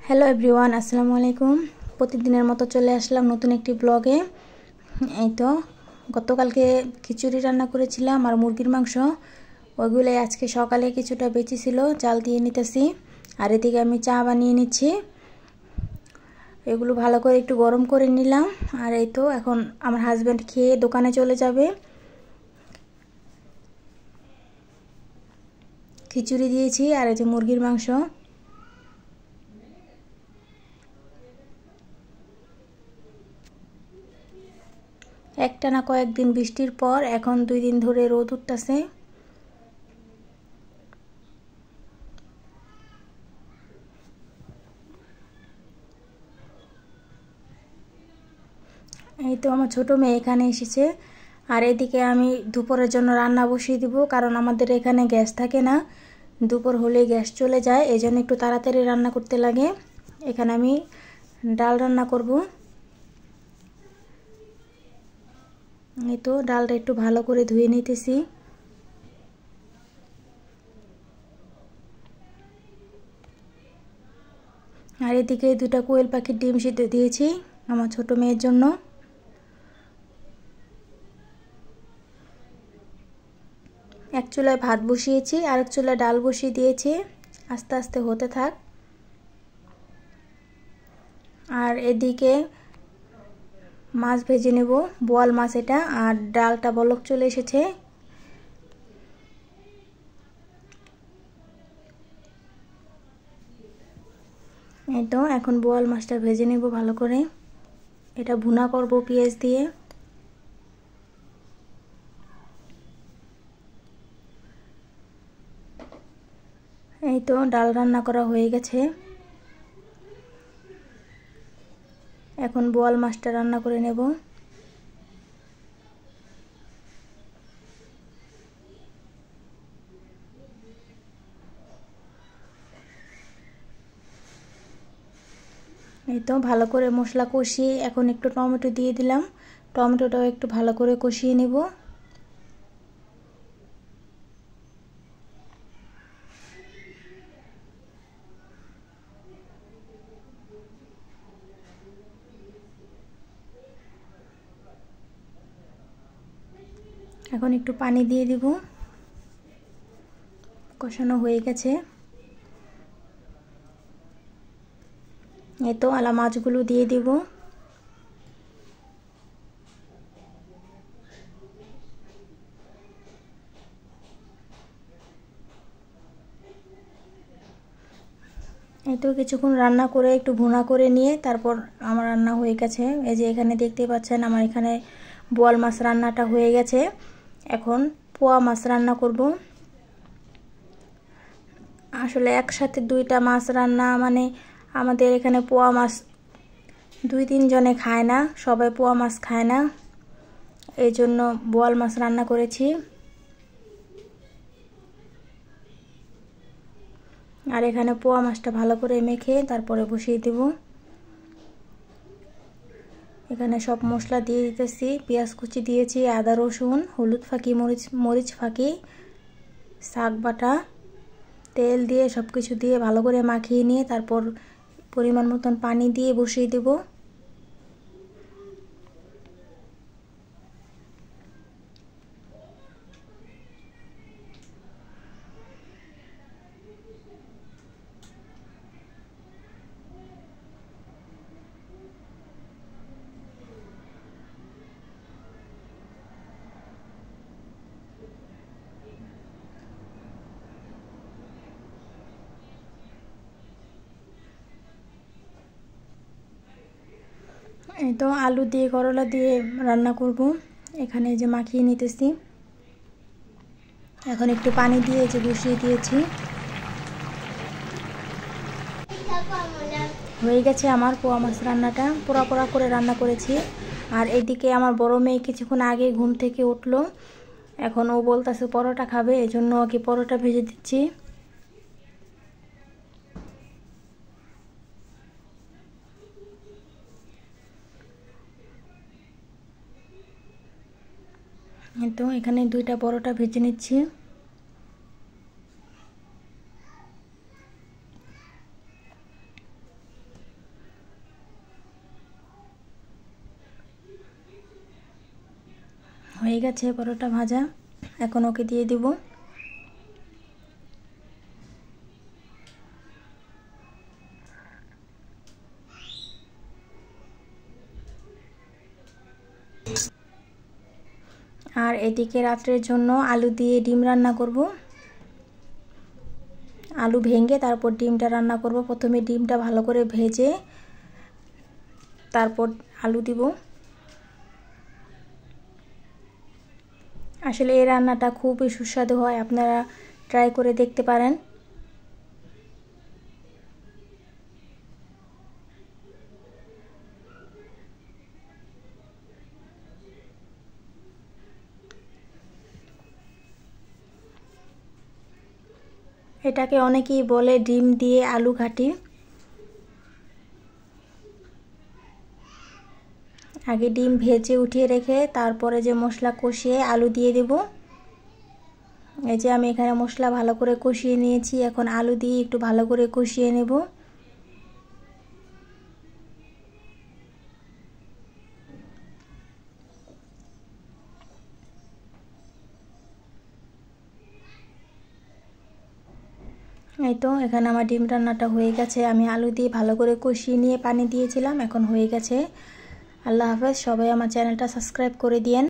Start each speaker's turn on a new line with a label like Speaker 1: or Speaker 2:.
Speaker 1: Hello everyone, আসসালামু আলাইকুম। প্রতিদিনের মতো চলে আসলাম নতুন একটি ব্লগে। এই তো গতকালকে খিচুড়ি রান্না করেছিলাম আর মুরগির মাংস, ওইগুলো আজকে সকালে কিছুটা বেঁচে ছিল, চাল দিয়ে নিতেছি। আর এদিকে আমি চা বানিয়ে নিচ্ছি। এগুলো ভালো করে একটু গরম করে নিলাম। আর এই তো এখন আমার হাজব্যান্ড খেয়ে দোকানে চলে যাবে। খিচুড়ি দিয়েছি আর এই যে মুরগির মাংস। একটানা কয়েকদিন বৃষ্টির পর এখন 2 দিন ধরে রোদ উঠতেছে। এই তো আমার ছোট মেয়ে এখানে এসেছে। আর এদিকে আমি দুপুরের জন্য রান্না বসিয়ে দিব, কারণ আমাদের এখানে গ্যাস থাকে না, দুপুর হলে গ্যাস চলে যায়, এই জন্য একটু তাড়াতাড়ি রান্না করতে লাগে। এখানে আমি ডাল রান্না করব। এই তো ডালটা একটু ভালো করে ধুয়ে নিতেছি। আর এদিকে 2টা কোয়েল পাখির ডিম সিদ্ধ দিয়েছি আমার ছোট মেয়ের জন্য। এক চুলায় ভাত বসিয়েছি, আরেক চুলায় ডাল বসিয়ে দিয়েছি, আস্তে আস্তে হতে থাক। আর এদিকে মাছ ভেজে নেব, বোয়াল মাছ এটা। আর ডালটা বলক চলে এসেছে। এই তো এখন বোয়াল মাছটা ভেজে নেব ভালো করে। এটা ভুনা করব পেঁয়াজ দিয়ে। এই তো ডাল রান্না করা হয়ে গেছে। এখন বোয়াল মাছটা রান্না করে নেব। এই তো ভালো করে মশলা কষিয়ে এখন একটু টমেটো দিয়ে দিলাম। টমেটোটাও একটু ভালো করে কষিয়ে নেব। এখন একটু পানি দিয়ে দিব। কষানো হয়ে গেছে। এই তো আলা মাছগুলো দিয়ে দিব। এই তো কিছুক্ষণ রান্না করে একটু ভুনা করে নিয়ে তারপর আমার রান্না হয়ে গেছে। এই যে এখানে দেখতে পাচ্ছেন আমার এখানে বোয়াল মাছ রান্নাটা হয়ে গেছে। এখন পোয়া মাছ রান্না করব। আসলে একসাথে 2টা মাছ রান্না মানে আমাদের এখানে পোয়া মাছ 2-3 জনে খায় না, সবাই পোয়া মাছ খায় না, এই জন্য বোয়াল মাছ রান্না করেছি। আর এখানে পোয়া মাছটা ভালো করে মেখে তারপরে বসিয়ে দেব। এখানে সব মশলা দিয়ে দিতেছি। পেঁয়াজ কুচি দিয়েছি, আদা রসুন, হলুদ ফাঁকি, মরিচ ফাঁকি, শাক বাটা, তেল দিয়ে সব কিছু দিয়ে ভালো করে মাখিয়ে নিয়ে তারপর পরিমাণ মতন পানি দিয়ে বসিয়ে দেব। এই তো আলু দিয়ে করলা দিয়ে রান্না করব। এখানে যে মাখিয়ে নিতেছি। এখন একটু পানি দিয়ে যে বসিয়ে দিয়েছি। হয়ে গেছে আমার পোয়া মাছ রান্নাটা, পোড়া পোড়া করে রান্না করেছি। আর এদিকে আমার বড় মেয়ে কিছুক্ষণ আগে ঘুম থেকে উঠলো। এখন ও বলতেছে পরোটা খাবে, এই জন্য ওকে পরোটা ভেজে দিচ্ছি। তো এখানে 2টা পরোটা ভেজে নিচ্ছি। হয়ে গেছে পরোটা ভাজা, এখন ওকে দিয়ে দিব। আর এদিকে রাত্রের জন্য আলু দিয়ে ডিম রান্না করব। আলু ভেঙে তারপর ডিমটা রান্না করব। প্রথমে ডিমটা ভালো করে ভেজে তারপর আলু দিব। আসলে এই রান্নাটা খুবই সুস্বাদু হয়, আপনারা ট্রাই করে দেখতে পারেন। এটাকে অনেকেই বলে ডিম দিয়ে আলু ঘাটি। আগে ডিম ভেজে উঠিয়ে রেখে তারপরে যে মশলা কষিয়ে আলু দিয়ে দেব। এই যে আমি এখানে মশলা ভালো করে কষিয়ে নিয়েছি, এখন আলু দিয়ে একটু ভালো করে কষিয়ে নেব। এই তো এখানে আমার ডিম রান্নাটা হয়ে গেছে। আমি আলু দিয়ে ভালো করে কষিয়ে নিয়ে পানি দিয়েছিলাম, এখন হয়ে গেছে। আল্লাহ হাফেজ। সবাই আমার চ্যানেলটা সাবস্ক্রাইব করে দিয়েন।